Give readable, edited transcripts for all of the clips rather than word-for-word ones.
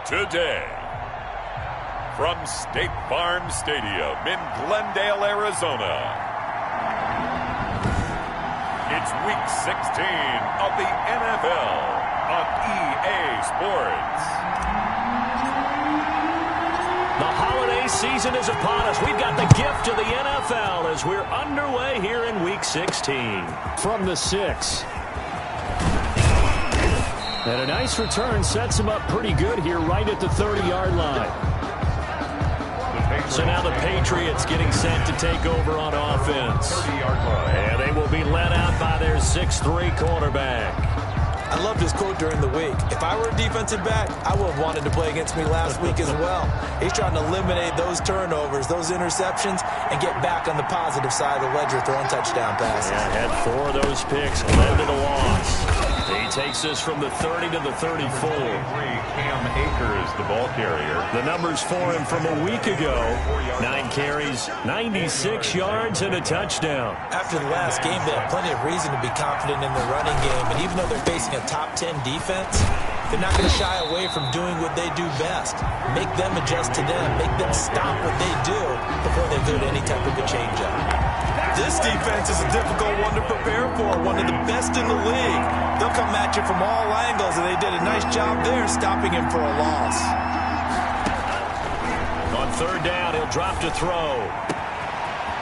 today. From State Farm Stadium in Glendale, Arizona, it's Week 16 of the NFL on EA Sports. The holiday season is upon us. We've got the gift of the NFL as we're underway here in Week 16. From the 6. And a nice return sets him up pretty good here right at the 30-yard line. So now the Patriots getting set to take over on offense. And they will be led out by their 6'3 quarterback. I love this quote during the week. If I were a defensive back, I would have wanted to play against me last week as well. He's trying to eliminate those turnovers, those interceptions, and get back on the positive side of the ledger throwing touchdown passes. Yeah, had 4 of those picks, led to the loss. He takes this from the 30 to the 34. Cam Akers, the ball carrier. The numbers for him from a week ago. 9 carries, 96 yards, and a touchdown. After the last game, they have plenty of reason to be confident in their running game. And even though they're facing a top 10 defense, they're not going to shy away from doing what they do best. Make them adjust to them. Make them stop what they do before they go to any type of a change-up. This defense is a difficult one to prepare for, one of the best in the league. They'll come at you from all angles, and they did a nice job there stopping him for a loss. On 3rd down, he'll drop to throw.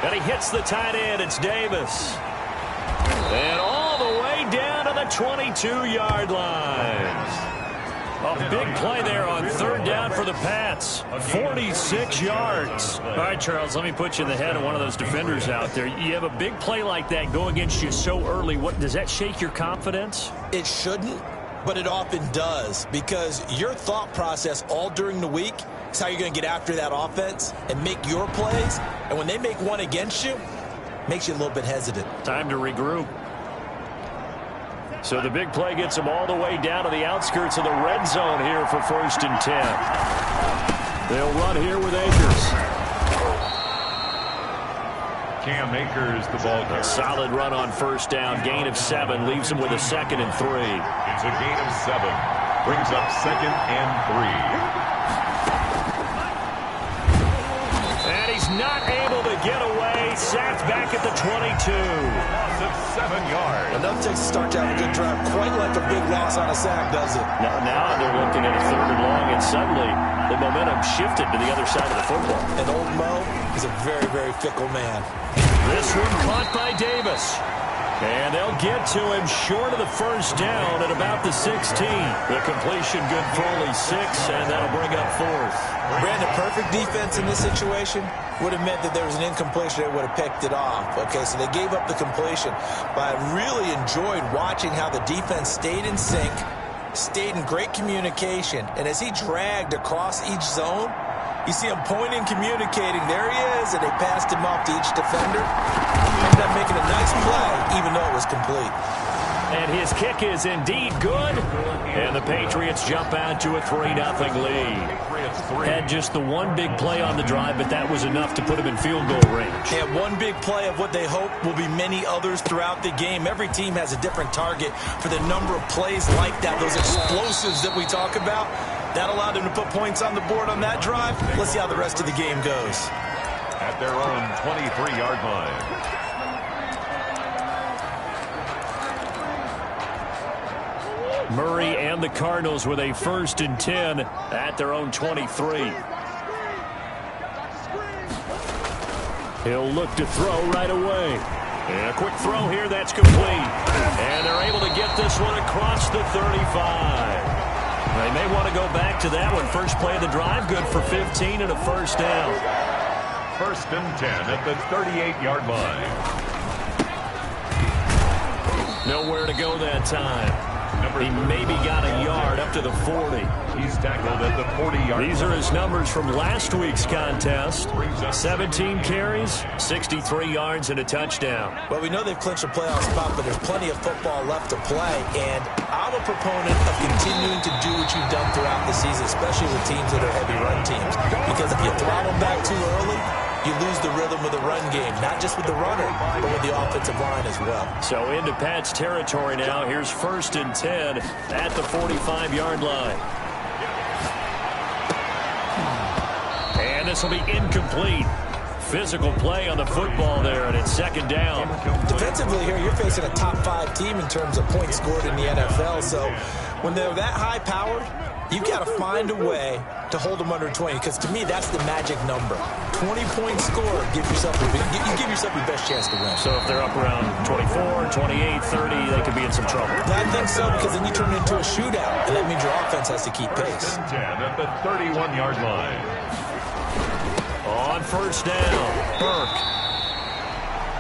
And he hits the tight end. It's Davis. And all the way down to the 22-yard line. A big play there on 3rd down for the Pats. 46 yards. All right, Charles, let me put you in the head of one of those defenders out there. You have a big play like that go against you so early. What does that shake your confidence? It shouldn't, but it often does, because your thought process all during the week is how you're going to get after that offense and make your plays. And when they make one against you, it makes you a little bit hesitant. Time to regroup. So the big play gets them all the way down to the outskirts of the red zone here for 1st and 10. They'll run here with Akers. Cam Akers, the ball carrier. A solid run on 1st down. Gain of 7 leaves him with a 2nd and 3. It's a gain of 7. Brings up 2nd and 3. And he's not able to get away. Sacked back at the 22. Loss of 7 yards. Enough takes to start to have a good drive, quite like a big loss on a sack, does it? Now they're looking at a 3rd and long, and suddenly the momentum shifted to the other side of the football. And old Mo is a very, very fickle man. This one caught by Davis. And they'll get to him short of the 1st down at about the 16. The completion good for only 6, and that'll bring up 4th. Brandon, perfect defense in this situation would have meant that there was an incompletion that would have picked it off. Okay, so they gave up the completion. But I really enjoyed watching how the defense stayed in sync, stayed in great communication, and as he dragged across each zone, you see him pointing, communicating. There he is, and they passed him off to each defender. He ended up making a nice play, even though it was complete. And his kick is indeed good. And the Patriots jump out to a 3-0 lead. Had just the one big play on the drive, but that was enough to put him in field goal range. Yeah, one big play of what they hope will be many others throughout the game. Every team has a different target for the number of plays like that, those explosives that we talk about. That allowed them to put points on the board on that drive. Let's see how the rest of the game goes. At their own 23-yard line. Murray and the Cardinals with a 1st and 10 at their own 23. He'll look to throw right away. And a quick throw here, that's complete. And they're able to get this one across the 35. They may want to go back to that one. First play of the drive, good for 15 and a 1st down. 1st and 10 at the 38-yard line. Nowhere to go that time. He maybe got a yard up to the 40. He's tackled at the 40-yard line. These are his numbers from last week's contest. 17 carries, 63 yards, and a touchdown. Well, we know they've clinched a playoff spot, but there's plenty of football left to play. And I'm a proponent of continuing to do what you've done throughout the season, especially with teams that are heavy run teams. Because if you throttle back too early, you lose the rhythm of the run game, not just with the runner, but with the offensive line as well. So into Pat's territory now. Here's 1st and 10 at the 45-yard line. this will be incomplete. Physical play on the football there, and it's second down. Defensively here, you're facing a top-5 team in terms of points scored in the NFL. So when they're that high-powered, you've got to find a way to hold them under 20, because to me, that's the magic number. 20-point score, you give yourself your best chance to win. So if they're up around 24, 28, 30, they could be in some trouble. I think so, because then you turn it into a shootout, and that means your offense has to keep pace. 10 at the 31-yard line. On first down, Burke.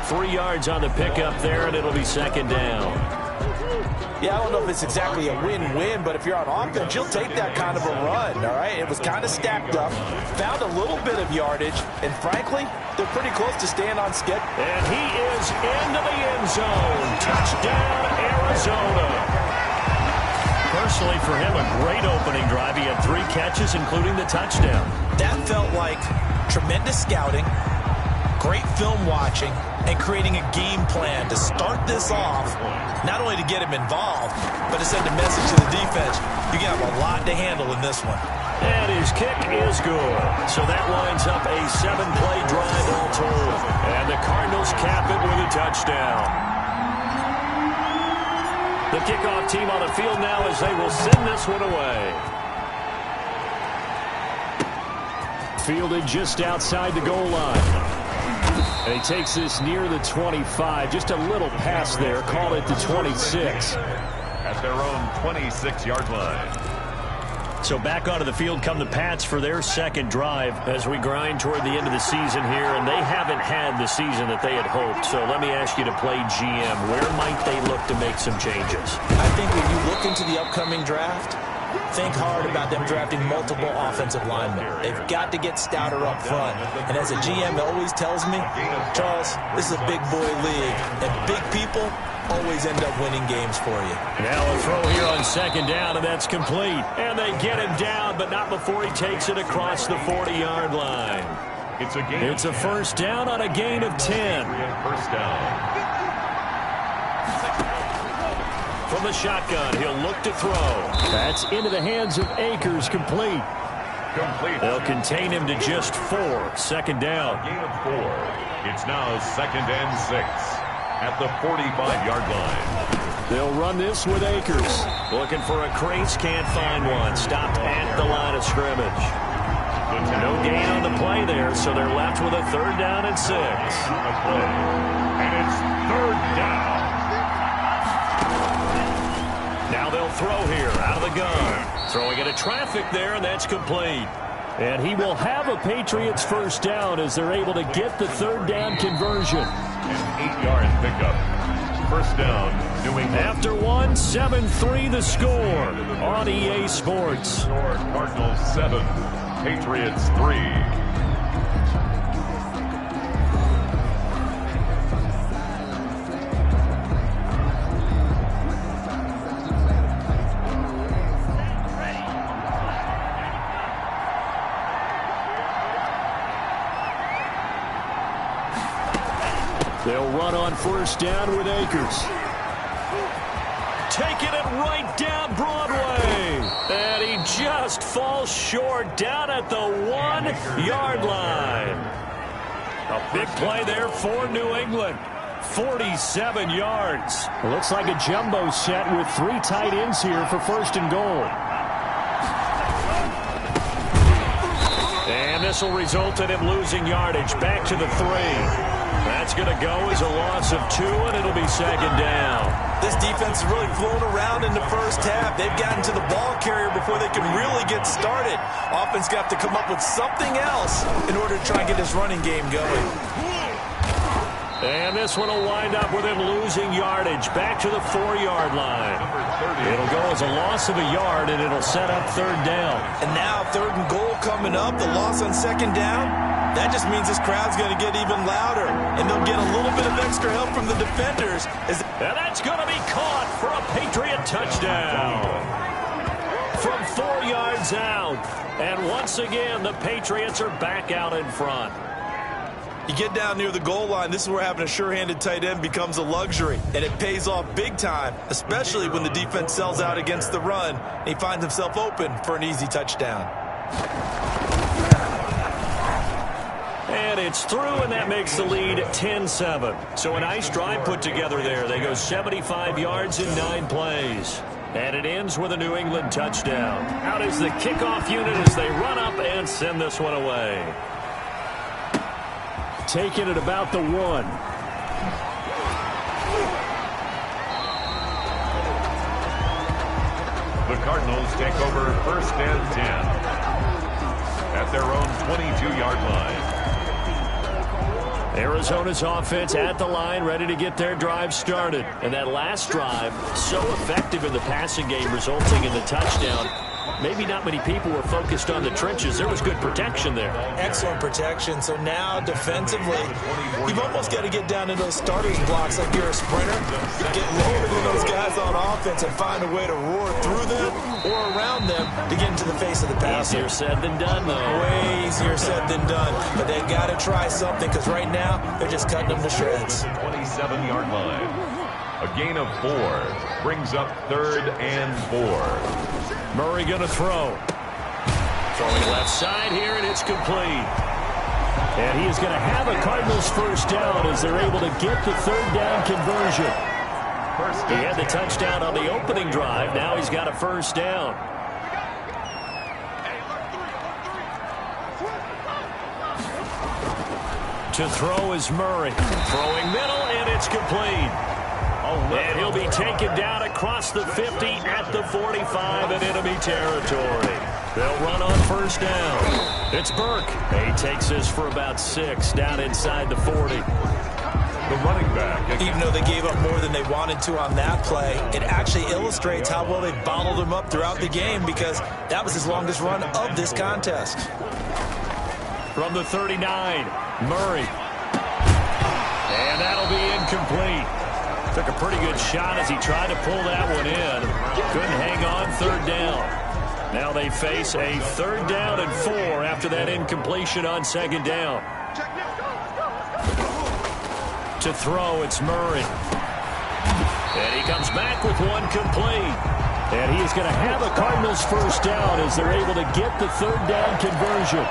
3 yards on the pickup there, and it'll be second down. Yeah, I don't know if it's exactly a win-win, but if you're on offense, you'll take that kind of a run, all right? It was kind of stacked up, found a little bit of yardage, and frankly, they're pretty close to staying on schedule. And he is into the end zone. Touchdown, Arizona. Personally, for him, a great opening drive. He had 3 catches, including the touchdown. That felt like tremendous scouting, great film watching, and creating a game plan to start this off, not only to get him involved, but to send a message to the defense. You got a lot to handle in this one. And his kick is good. So that lines up a 7-play drive all told. And the Cardinals cap it with a touchdown. The kickoff team on the field now as they will send this one away. Fielded just outside the goal line. And he takes this near the 25. Just a little pass there. Call it the 26. At their own 26-yard line. So back onto the field come the Pats for their second drive as we grind toward the end of the season here. And they haven't had the season that they had hoped. So let me ask you to play GM. Where might they look to make some changes? I think when you look into the upcoming draft, think hard about them drafting multiple offensive linemen. They've got to get stouter up front. And as a GM, it always tells me, Charles, this is a big boy league. And big people always end up winning games for you. Now a throw here on second down, and that's complete. And they get him down, but not before he takes it across the 40-yard line. It's a first down on a gain of 10. First down. From the shotgun, he'll look to throw. That's into the hands of Akers, complete. They'll contain him to just 4. Second down. Gain of 4. It's now second and 6 at the 45-yard line. They'll run this with Akers. Looking for a crease, can't find one. Stopped at the line of scrimmage. No gain on the play there, so they're left with a third down and 6. And it's third down. Now they'll throw here out of the gun. Throwing into traffic there, and that's complete. And he will have a Patriots first down as they're able to get the third down conversion. An 8-yard pickup. First down, New England. After one, 7-3 the score on EA Sports. Cardinals 7, Patriots 3. They'll run on first down with Akers. Taking it right down Broadway. And he just falls short down at the 1-yard line. A big play there for New England. 47 yards. It looks like a jumbo set with 3 tight ends here for first and goal. And this will result in him losing yardage. Back to the 3. That's going to go as a loss of 2, and it'll be second down. This defense has really flown around in the first half. They've gotten to the ball carrier before they can really get started. Offense got to come up with something else in order to try and get this running game going. And this one will wind up with him losing yardage. Back to the 4-yard line. It'll go as a loss of a yard, and it'll set up third down. And now third and goal coming up. The loss on second down. That just means this crowd's going to get even louder, and they'll get a little bit of extra help from the defenders. And that's going to be caught for a Patriot touchdown. From 4 yards out. And once again, the Patriots are back out in front. You get down near the goal line, this is where having a sure-handed tight end becomes a luxury, and it pays off big time, especially when the defense sells out against the run, and he finds himself open for an easy touchdown. And it's through, and that makes the lead 10-7. So a nice drive put together there. They go 75 yards in 9 plays. And it ends with a New England touchdown. Out is the kickoff unit as they run up and send this one away. Taking it about the 1. The Cardinals take over 1st and 10 at their own 22-yard line. Arizona's offense at the line, ready to get their drive started. And that last drive, so effective in the passing game, resulting in the touchdown. Maybe not many people were focused on the trenches. There was good protection there. Excellent protection. So now defensively, you've almost got to get down to those starters blocks like you're a sprinter. Get lower than those guys on offense and find a way to roar through them or around them to get into the face of the passer. Easier said than done, though. Way easier said than done. But they've got to try something because right now they're just cutting them to shreds. 27-yard line. A gain of 4 brings up 3rd and 4. Murray going to throw. Throwing left side here, and it's complete. And he is going to have a Cardinals first down as they're able to get the 3rd down conversion. He had the touchdown on the opening drive. Now he's got a first down. To throw is Murray. Throwing middle, and it's complete. And he'll be taken down across the 50 at the 45 in enemy territory. They'll run on first down. It's Burke. He takes this for about 6 down inside the 40. The running back. Even though they gave up more than they wanted to on that play, it actually illustrates how well they bottled him up throughout the game because that was his longest run of this contest. From the 39, Murray. And that'll be incomplete. Took a pretty good shot as he tried to pull that one in. Couldn't hang on 3rd down. Now they face a 3rd down and 4 after that incompletion on 2nd down. To throw, it's Murray. And he comes back with one complete. And he is going to have a Cardinals first down as they're able to get the 3rd down conversion.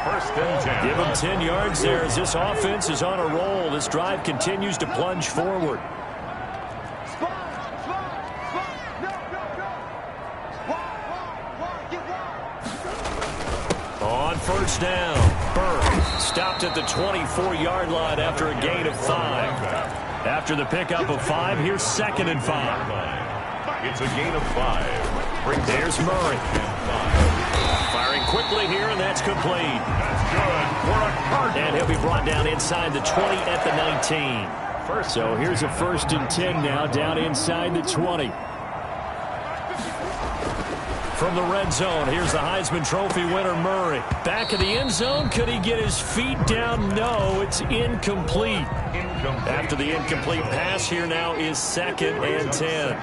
1st and 10. Give him 10 yards there as this offense is on a roll. This drive continues to plunge forward. On first down, Burke stopped at the 24-yard line after a gain of 5. After the pickup of 5, here's 2nd and 5. It's a gain of 5. There's Murray. Firing quickly here, and that's complete. That's good for a Cardinal. And he'll be brought down inside the 20 at the 19. So here's a 1st and 10 now, down inside the 20. From the red zone, here's the Heisman Trophy winner, Murray. Back in the end zone, could he get his feet down? No, it's incomplete. After the incomplete pass, here now is 2nd and 10.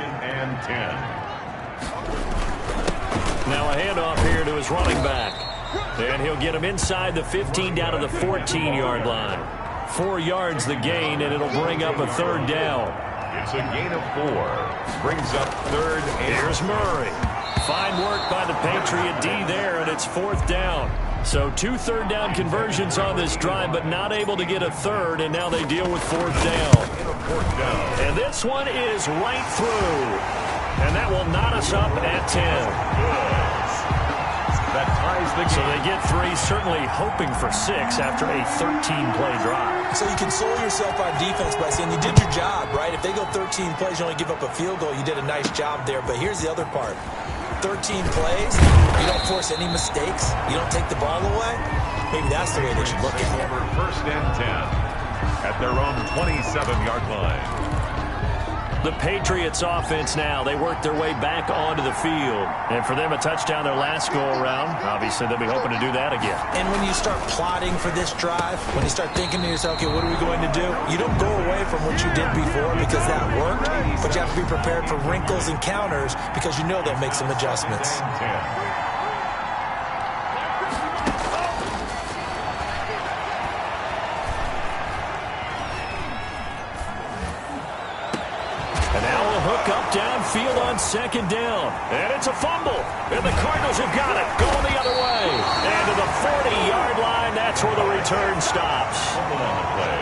Now a handoff here to his running back. And he'll get him inside the 15 down to the 14-yard line. 4 yards the gain, and it'll bring up a 3rd down. It's a gain of 4. Brings up 3rd and... Here's Murray. Fine work by the Patriot D there, and it's 4th down. So 2 3rd down conversions on this drive, but not able to get a 3rd, and now they deal with 4th down. And this one is right through. And that will knot us up at 10. That ties the game. So they get 3, certainly hoping for 6 after a 13-play drive. So you console yourself on defense by saying you did your job, right? If they go 13 plays, you only give up a field goal, you did a nice job there. But here's the other part. 13 plays, you don't force any mistakes, you don't take the ball away. Maybe that's the way they should look at it. 1st and 10 at their own 27-yard line. The Patriots offense now, they work their way back onto the field. And for them, a touchdown their last go-around. Obviously, they'll be hoping to do that again. And when you start plotting for this drive, when you start thinking to yourself, okay, what are we going to do? You don't go away from what you did before because that worked, but you have to be prepared for wrinkles and counters because you know they'll make some adjustments. Downfield on 2nd down. And it's a fumble. And the Cardinals have got it. Going the other way. And to the 40-yard line. that's where the return stops. Fumble on the play.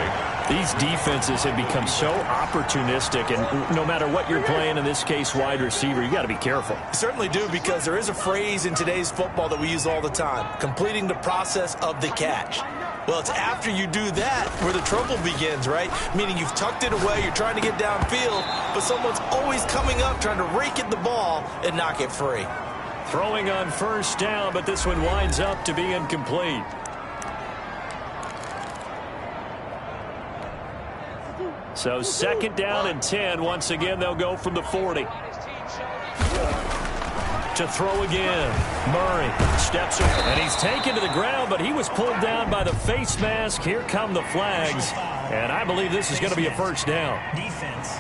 These defenses have become so opportunistic, and no matter what you're playing, in this case wide receiver, you got to be careful. You certainly do, because there is a phrase in today's football that we use all the time: completing the process of the catch. Well, it's after you do that where the trouble begins, right? Meaning you've tucked it away, you're trying to get downfield, but someone's always coming up trying to rake at the ball and knock it free. Throwing on first down, but this one winds up to be incomplete. So 2nd down and 10. Once again, they'll go from the 40. To throw again. Murray steps over, and he's taken to the ground, but he was pulled down by the face mask. Here come the flags, and I believe this is going to be a first down. Defense.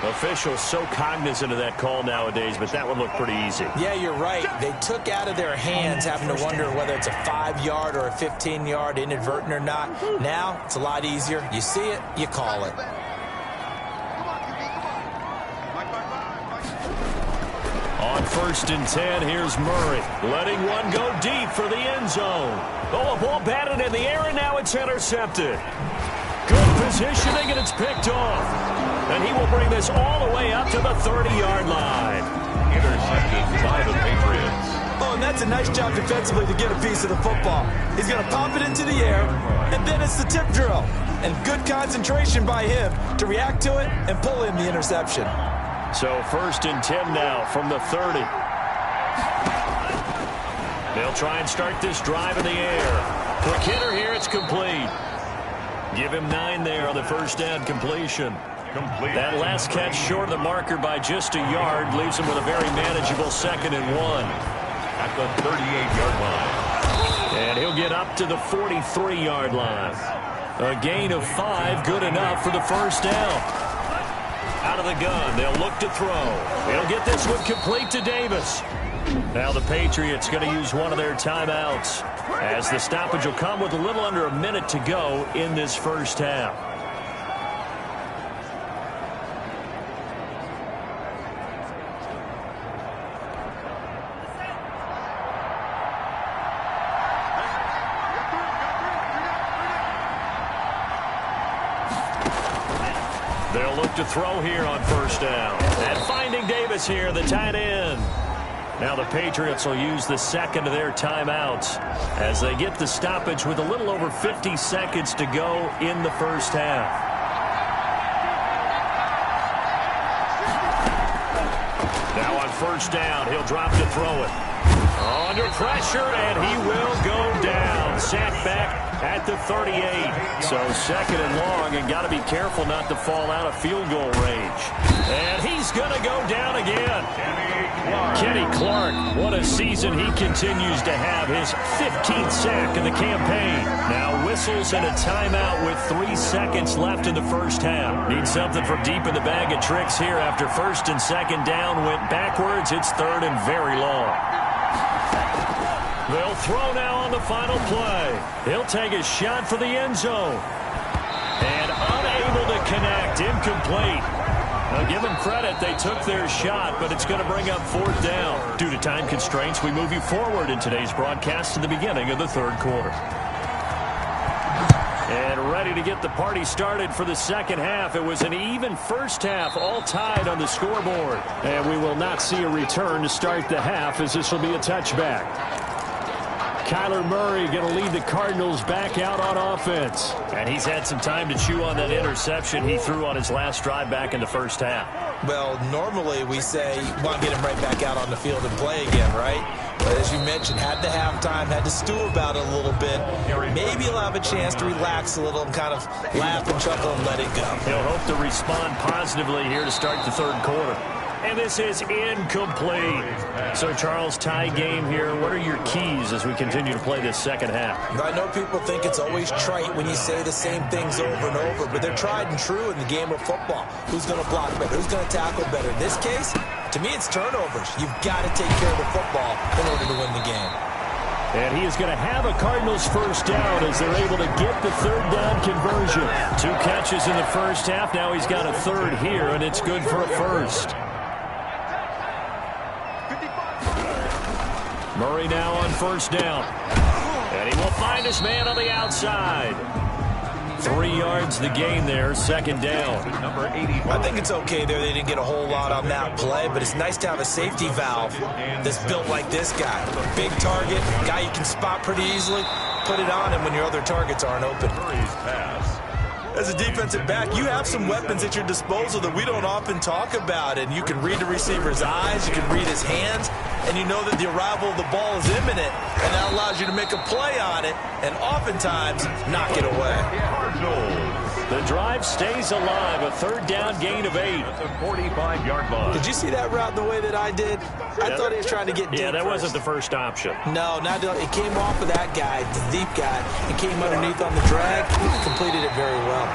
Officials so cognizant of that call nowadays, but that one looked pretty easy. Yeah, you're right. They took out of their hands having to wonder whether it's a 5-yard or a 15-yard, inadvertent or not. Now, it's a lot easier. You see it, you call it. On 1st and 10, here's Murray, letting one go deep for the end zone. Oh, a ball batted in the air, and now it's intercepted. Good positioning, and it's picked off. And he will bring this all the way up to the 30-yard line. Intercepted by the Patriots. Oh, and that's a nice job defensively to get a piece of the football. He's going to pop it into the air, and then it's the tip drill. And good concentration by him to react to it and pull in the interception. So 1st and 10 now from the 30. They'll try and start this drive in the air. Quick hitter here, it's complete. Give him 9 there on the first down completion. That last catch short of the marker by just a yard leaves him with a very manageable 2nd and 1. At the 38-yard line. And he'll get up to the 43-yard line. A gain of 5, good enough for the first down. Out of the gun, they'll look to throw. They'll get this one complete to Davis. Now the Patriots going to use one of their timeouts, as the stoppage will come with a little under a minute to go in this first half. They'll look to throw here on first down. And finding Davis here, the tight end. Now the Patriots will use the 2nd of their timeouts as they get the stoppage with a little over 50 seconds to go in the first half. Now on first down, he'll drop to throw it. Under pressure, and he will go down. Sacked back at the 38. So 2nd and long, and got to be careful not to fall out of field goal range. And he's going to go down again. Kenny Clark, what a season he continues to have. His 15th sack of the campaign. Now whistles and a timeout with 3 seconds left in the first half. Need something from deep in the bag of tricks here after 1st and 2nd down went backwards. It's 3rd and very long. They'll throw now on the final play. He'll take a shot for the end zone. And unable to connect. Incomplete. Now give them credit. They took their shot, but it's going to bring up 4th down. Due to time constraints, we move you forward in today's broadcast to the beginning of the 3rd quarter. And ready to get the party started for the second half. It was an even first half, all tied on the scoreboard. And we will not see a return to start the half, as this will be a touchback. Kyler Murray going to lead the Cardinals back out on offense. And he's had some time to chew on that interception he threw on his last drive back in the first half. Well, normally we say, want to get him right back out on the field and play again, right? But as you mentioned, had to have time, had to stew about it a little bit. Maybe he'll have a chance to relax a little and kind of laugh and chuckle and let it go. He'll hope to respond positively here to start the 3rd quarter. And this is incomplete. So, Charles, tie game here. What are your keys as we continue to play this second half? I know people think it's always trite when you say the same things over and over, but they're tried and true in the game of football. Who's going to block better? Who's going to tackle better? In this case, to me, it's turnovers. You've got to take care of the football in order to win the game. And he is going to have a Cardinals first down as they're able to get the 3rd down conversion. 2 catches in the first half. Now he's got a 3rd here, and it's good for a first. Murray now on first down. And he will find his man on the outside. 3 yards the gain there, second down. Number 85. I think it's okay there. They didn't get a whole lot on that play, but it's nice to have a safety valve that's built like this guy. Big target, guy you can spot pretty easily. Put it on him when your other targets aren't open. Murray's pass. As a defensive back, you have some weapons at your disposal that we don't often talk about. And you can read the receiver's eyes, you can read his hands, and you know that the arrival of the ball is imminent. And that allows you to make a play on it and oftentimes knock it away. The drive stays alive. A third down gain of 8. That's a 45-yard line. Did you see that route the way that I did? I thought he was trying to get deep. Yeah, that first. wasn't the first option. No, it came off of that guy, the deep guy, and came underneath on the drag. Completed it very well.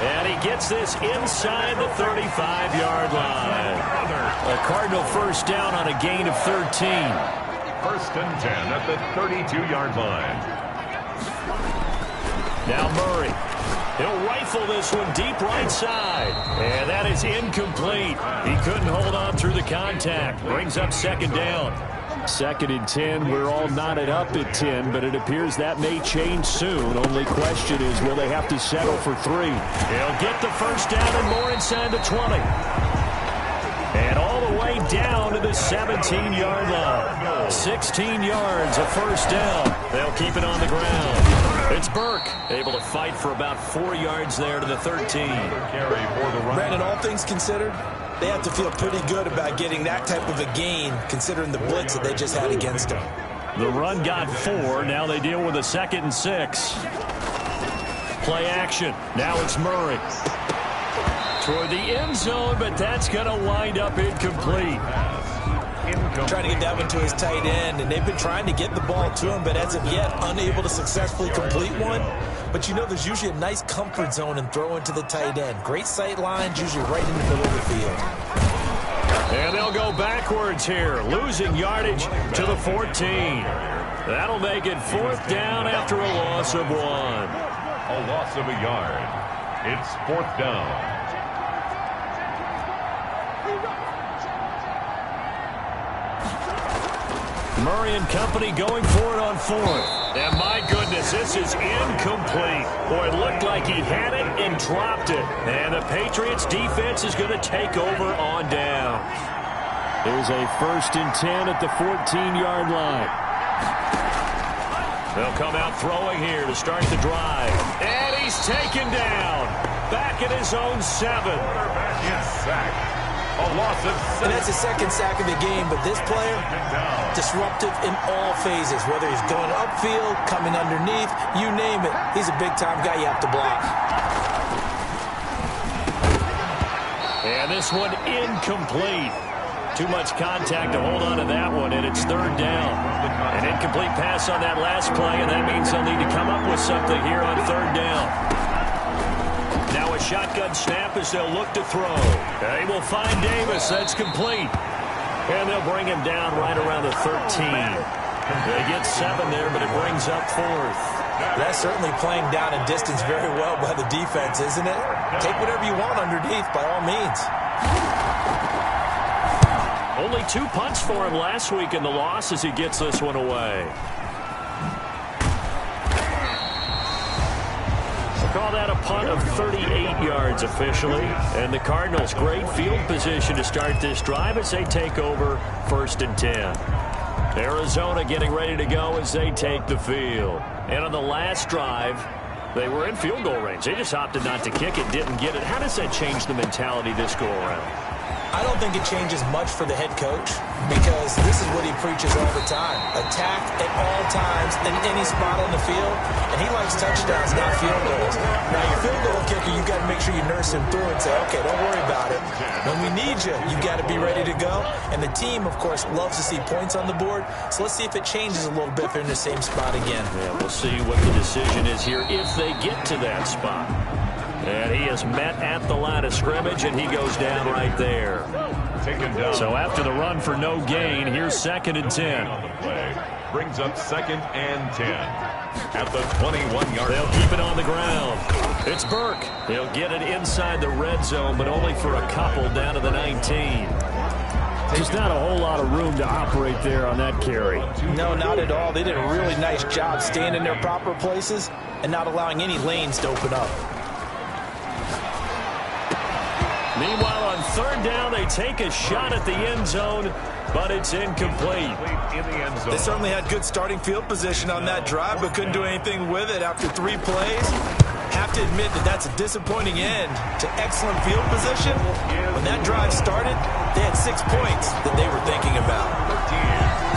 And he gets this inside the 35-yard line. A Cardinal first down on a gain of 13. First and 10 at the 32-yard line. Now Murray. He'll rifle this one deep right side. And that is incomplete. He couldn't hold on through the contact. Brings up second down. Second and 10. We're all knotted up at 10, but it appears that may change soon. Only question is, will they have to settle for 3? He'll get the first down and more inside the 20. And all the way down to the 17-yard line. 16 yards, a first down. They'll keep it on the ground. It's Burke, able to fight for about 4 yards there to the 13. Brandon, all things considered, they have to feel pretty good about getting that type of a gain, considering the blitz that they just had against them. The run got 4. Now they deal with a 2nd and 6. Play action. Now it's Murray. Toward the end zone, but that's going to wind up incomplete. Trying to get that one to his tight end, and they've been trying to get the ball to him, but as of yet, unable to successfully complete one. But you know there's usually a nice comfort zone in throwing to the tight end. Great sight lines, usually right in the middle of the field. And they'll go backwards here, losing yardage to the 14. That'll make it 4th down after a loss of 1. A loss of a yard. It's 4th down. Murray and company going for it on 4th. And my goodness, this is incomplete. Boy, it looked like he had it and dropped it. And the Patriots defense is going to take over on down. There's a 1st and 10 at the 14-yard line. They'll come out throwing here to start the drive. And he's taken down. Back at his own 7. Quarterback is sacked. A loss of 6. And that's the 2nd sack of the game, but this player, disruptive in all phases, whether he's going upfield, coming underneath, you name it. He's a big-time guy you have to block. And this one incomplete. Too much contact to hold on to that one, and it's 3rd down. An incomplete pass on that last play, and that means they'll need to come up with something here on 3rd down. Now a shotgun snap as they'll look to throw. They will find Davis. That's complete. And they'll bring him down right around the 13. They get 7 there, but it brings up 4th. That's certainly playing down and distance very well by the defense, isn't it? Take whatever you want underneath, by all means. Only 2 punts for him last week in the loss as he gets this one away. Call that a punt of 38 yards officially. And the Cardinals, great field position to start this drive as they take over 1st and 10. Arizona getting ready to go as they take the field. And on the last drive, they were in field goal range. They just opted not to kick it, didn't get it. How does that change the mentality this go around? I don't think it changes much for the head coach because this is what he preaches all the time. Attack at all times in any spot on the field, and he likes touchdowns, not field goals. Now, your field goal kicker, you got to make sure you nurse him through and say, okay, don't worry about it. When we need you, you got to be ready to go. And the team, of course, loves to see points on the board, so let's see if it changes a little bit if they're in the same spot again. Yeah, we'll see what the decision is here if they get to that spot. And he is met at the line of scrimmage, and he goes down right there. So after the run for no gain, here's 2nd and 10. Brings up 2nd and 10 at the 21-yard line. They'll keep it on the ground. It's Burke. He'll get it inside the red zone, but only for a couple down to the 19. Just not a whole lot of room to operate there on that carry. No, not at all. They did a really nice job staying in their proper places and not allowing any lanes to open up. Meanwhile, on third down, they take a shot at the end zone, but it's incomplete. They certainly had good starting field position on that drive, but couldn't do anything with it after 3 plays. Have to admit that that's a disappointing end to excellent field position. When that drive started, they had 6 points that they were thinking about.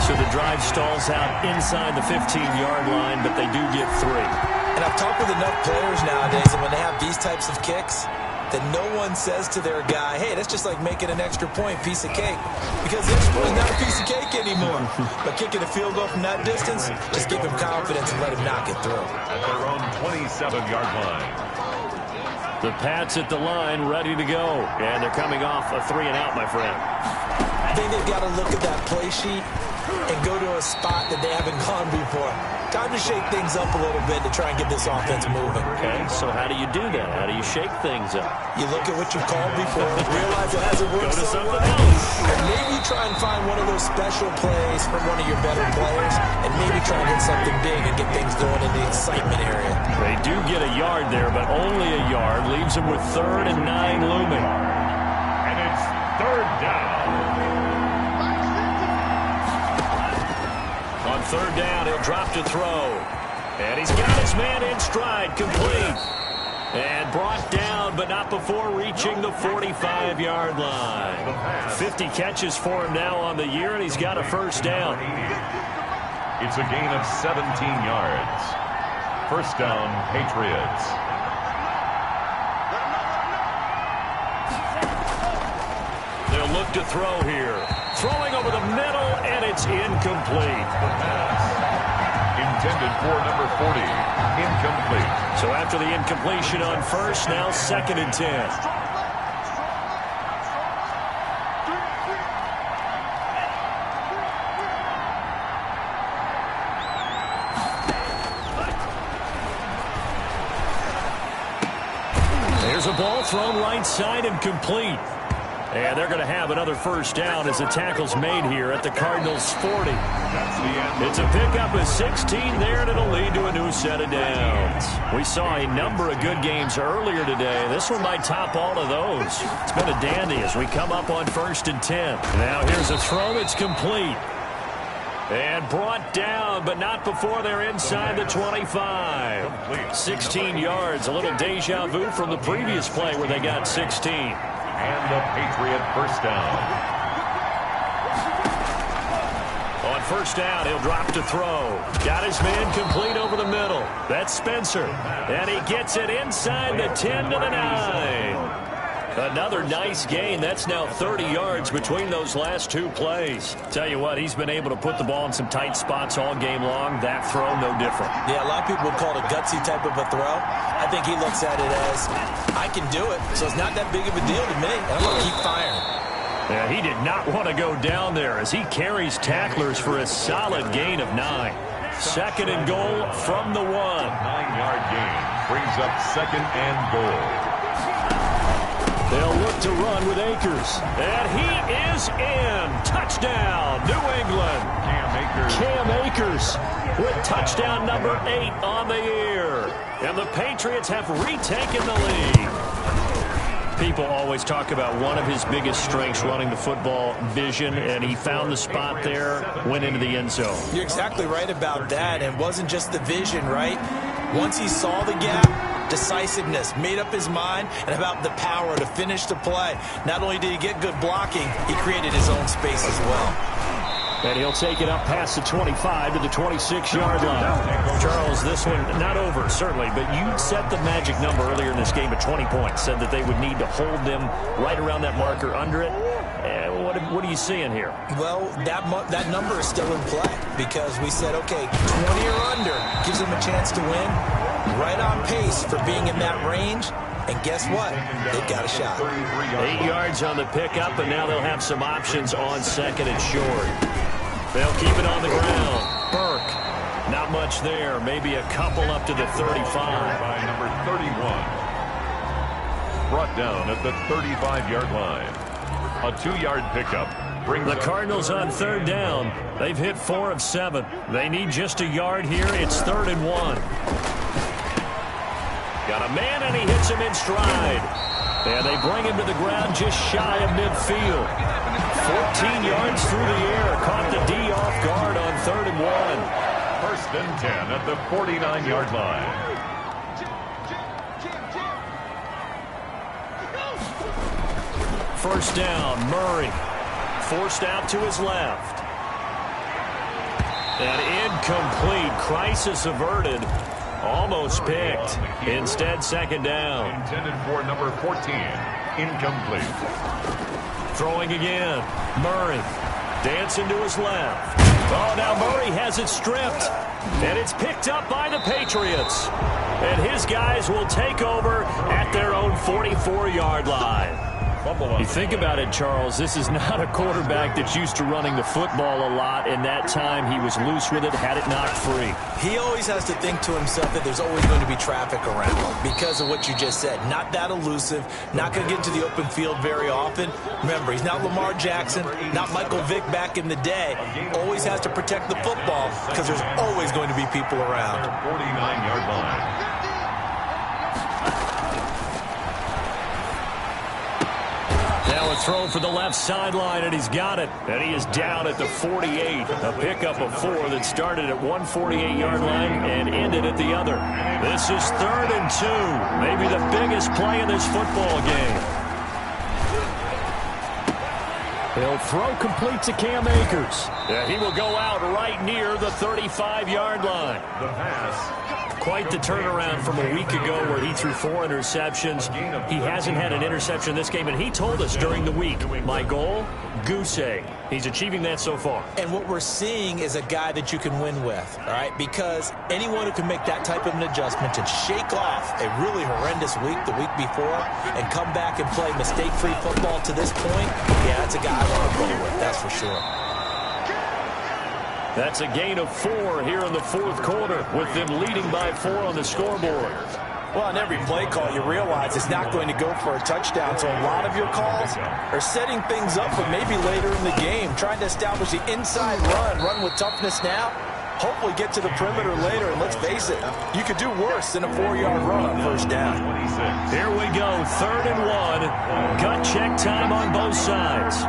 So the drive stalls out inside the 15-yard line, but they do get 3. And I've talked with enough players nowadays, and when they have these types of kicks, that no one says to their guy, hey, that's just like making an extra point, piece of cake. Because the extra point is not a piece of cake anymore. But kicking a field goal from that distance, just give him confidence and let him knock it through. At their own 27-yard line. The Pats at the line, ready to go. And they're coming off a 3-and-out, my friend. I think they've got to look at that play sheet and go to a spot that they haven't gone before. Time to shake things up a little bit to try and get this offense moving. Okay, so how do you do that? How do you shake things up? You look at what you've called before, realize it hasn't worked Go to so something well, else. and maybe try and find one of those special plays from one of your better players, and maybe try and hit something big and get things going in the excitement area. They do get a yard there, but only a yard. Leaves them with 3rd and 9 looming. And it's 3rd down. On 3rd down, he'll drop to throw. And he's got his man in stride, complete. And brought down, but not before reaching the 45-yard line. 50 catches for him now on the year, and he's got a 1st down. It's a gain of 17 yards. 1st down, Patriots. They'll look to throw here. Throwing over the middle, and it's incomplete. Intended for number 40. Incomplete. So after the incompletion on 1st, now 2nd and 10. There's a ball thrown right side and complete. And they're going to have another 1st down as the tackle's made here at the Cardinals' 40. It's a pickup of 16 there, and it'll lead to a new set of downs. We saw a number of good games earlier today. This one might top all of those. It's been a dandy as we come up on 1st and 10. Now here's a throw. It's complete. And brought down, but not before they're inside the 25. 16 yards, a little deja vu from the previous play where they got 16. And a Patriot 1st down. On 1st down, he'll drop to throw. Got his man complete over the middle. That's Spencer. And he gets it inside the 10 to the 9. Another nice gain. That's now 30 yards between those last 2 plays. Tell you what, he's been able to put the ball in some tight spots all game long. That throw, no different. Yeah, a lot of people would call it a gutsy type of a throw. I think he looks at it as, I can do it, so it's not that big of a deal to me. I'm going to keep firing. Yeah, he did not want to go down there as he carries tacklers for a solid gain of 9. 2nd and goal from the 1. 9-yard gain brings up 2nd and goal. They'll look to run with Akers. And he is in. Touchdown, New England. Cam Akers with touchdown number 8 on the year. And the Patriots have retaken the lead. People always talk about one of his biggest strengths, running the football, vision, and he found the spot there, went into the end zone. You're exactly right about that. And it wasn't just the vision, right? Once he saw the gap, decisiveness, made up his mind, and about the power to finish the play. Not only did he get good blocking, he created his own space as well. And he'll take it up past the 25 to the 26-yard line. Charles, this one not over, certainly, but you set the magic number earlier in this game at 20 points, said that they would need to hold them right around that marker under it. What are you seeing here? Well, that number is still in play because we said, okay, 20 or under gives them a chance to win. Right on pace for being in that range. And guess what? They've got a shot. 8 yards on the pickup, and now they'll have some options on 2nd and short. They'll keep it on the ground. Burke, not much there. Maybe a couple up to the 35. By number 31. Brought down at the 35-yard line. A 2-yard pickup. The Cardinals on third down. They've hit 4 of 7. They need just a yard here. It's 3rd and 1. Got a man, and he hits him in stride. And they bring him to the ground just shy of midfield. 14 yards through the air. Caught the D off guard on 3rd and 1. 1st and 10 at the 49-yard line. First down, Murray. Forced out to his left. And incomplete. Crisis averted. Almost picked. Instead, 2nd down. Intended for number 14. Incomplete. Throwing again. Murray. Dancing to his left. Oh, now Murray has it stripped. And it's picked up by the Patriots. And his guys will take over at their own 44-yard line. You think about it, Charles, this is not a quarterback that's used to running the football a lot, and that time he was loose with it, had it knocked free. He always has to think to himself that there's always going to be traffic around because of what you just said. Not that elusive, not going to get into the open field very often. Remember, he's not Lamar Jackson, not Michael Vick back in the day. Always has to protect the football because there's always going to be people around. 49-yard line. Now a throw for the left sideline, and he's got it. And he is down at the 48. A pickup of 4 that started at 148-yard line and ended at the other. This is 3rd and 2. Maybe the biggest play in this football game. He'll throw complete to Cam Akers. And he will go out right near the 35-yard line. The pass. Quite the turnaround from a week ago where he threw 4 interceptions. He hasn't had an interception this game, and he told us during the week, my goal, goose egg. He's achieving that so far. And what we're seeing is a guy that you can win with, all right? Because anyone who can make that type of an adjustment and shake off a really horrendous week the week before and come back and play mistake-free football to this point, yeah, that's a guy I want to play with, that's for sure. That's a gain of 4 here in the 4th quarter, with them leading by 4 on the scoreboard. Well, on every play call, you realize it's not going to go for a touchdown, so a lot of your calls are setting things up for maybe later in the game, trying to establish the inside run with toughness now, hopefully get to the perimeter later, and let's face it, you could do worse than a 4-yard run on 1st down. Here we go, 3rd and 1. Gut check time on both sides.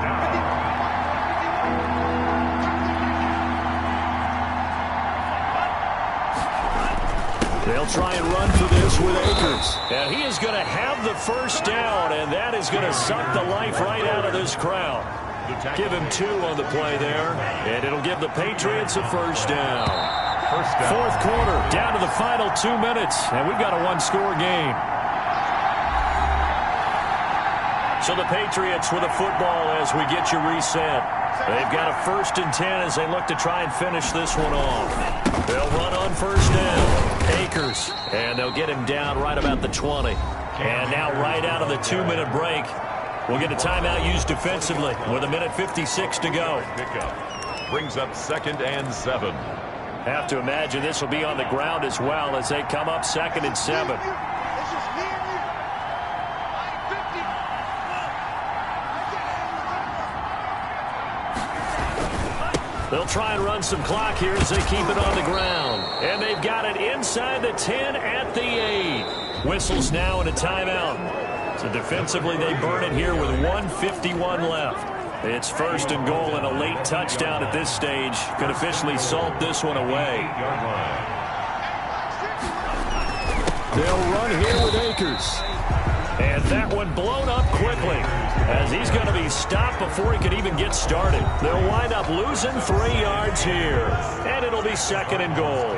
They'll try and run for this with Akers. And he is going to have the 1st down, and that is going to suck the life right out of this crowd. Give him 2 on the play there, and it'll give the Patriots a 1st down. 4th quarter, down to the final 2 minutes, and we've got a 1-score game. So the Patriots with a football as we get you reset. They've got a 1st and 10 as they look to try and finish this one off. They'll run on 1st down. Akers, and they'll get him down right about the 20. And now right out of the 2-minute break, we'll get a timeout used defensively with 1:56 to go. Pickup brings up 2nd and 7. Have to imagine this will be on the ground as well as they come up 2nd and 7. They'll try and run some clock here as they keep it on the ground. And they've got it inside the 10 at the 8. Whistles now and a timeout. So defensively they burn it here with 1:51 left. It's 1st and goal, and a late touchdown at this stage could officially salt this one away. They'll run here with Akers. And that one blown up quickly as he's going to be stopped before he could even get started. They'll wind up losing 3 yards here. And it'll be 2nd and goal.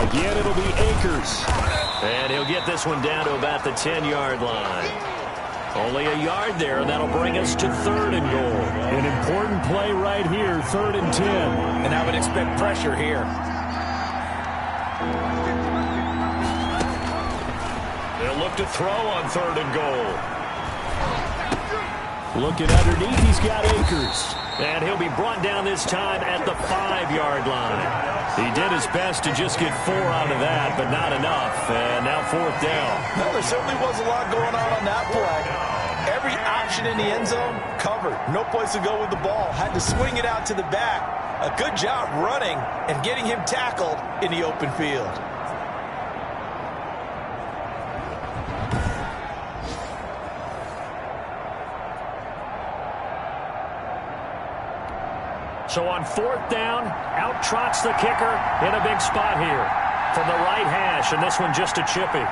Again, it'll be Akers. And he'll get this one down to about the 10-yard line. Only a yard there, and that'll bring us to 3rd and goal. An important play right here, 3rd and 10. And I would expect pressure here. They'll look to throw on 3rd and goal. Looking underneath, he's got Akers. And he'll be brought down this time at the 5-yard line. He did his best to just get 4 out of that, but not enough. And now 4th down. Well, there certainly was a lot going on that play. Every option in the end zone covered. No place to go with the ball. Had to swing it out to the back. A good job running and getting him tackled in the open field. So on 4th down, out trots the kicker in a big spot here from the right hash, and this one just a chippy.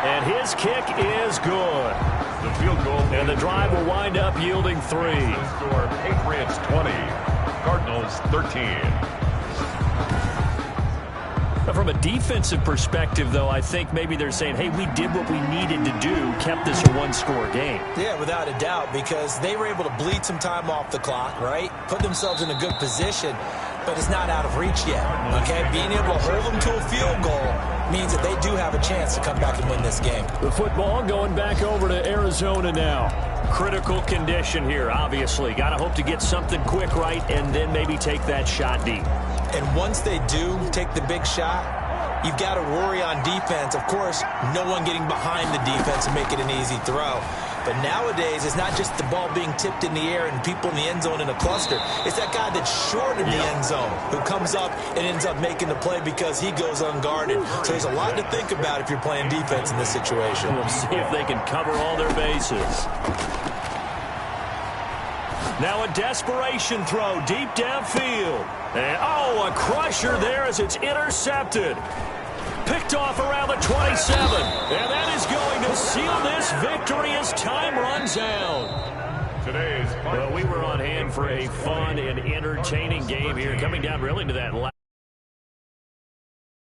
And his kick is good. The field goal. And the drive will wind up yielding 3. Score Patriots 20, Cardinals 13. From a defensive perspective, though, I think maybe they're saying, hey, we did what we needed to do, kept this a one-score game. Yeah, without a doubt, because they were able to bleed some time off the clock, right? Put themselves in a good position, but it's not out of reach yet, okay? Being able to hold them to a field goal means that they do have a chance to come back and win this game. The football going back over to Arizona now. Critical condition here, obviously. Got to hope to get something quick right and then maybe take that shot deep. And once they do take the big shot, you've got to worry on defense. Of course, no one getting behind the defense and make it an easy throw. But nowadays, it's not just the ball being tipped in the air and people in the end zone in a cluster. It's that guy that's short of the end zone who comes up and ends up making the play because he goes unguarded. So there's a lot to think about if you're playing defense in this situation. We'll see if they can cover all their bases. Now a desperation throw deep downfield. And, oh, a crusher there as it's intercepted. Picked off around the 27. And that is going to seal this victory as time runs out. Today's Well, we were on hand for a fun and entertaining game here, coming down really to that last.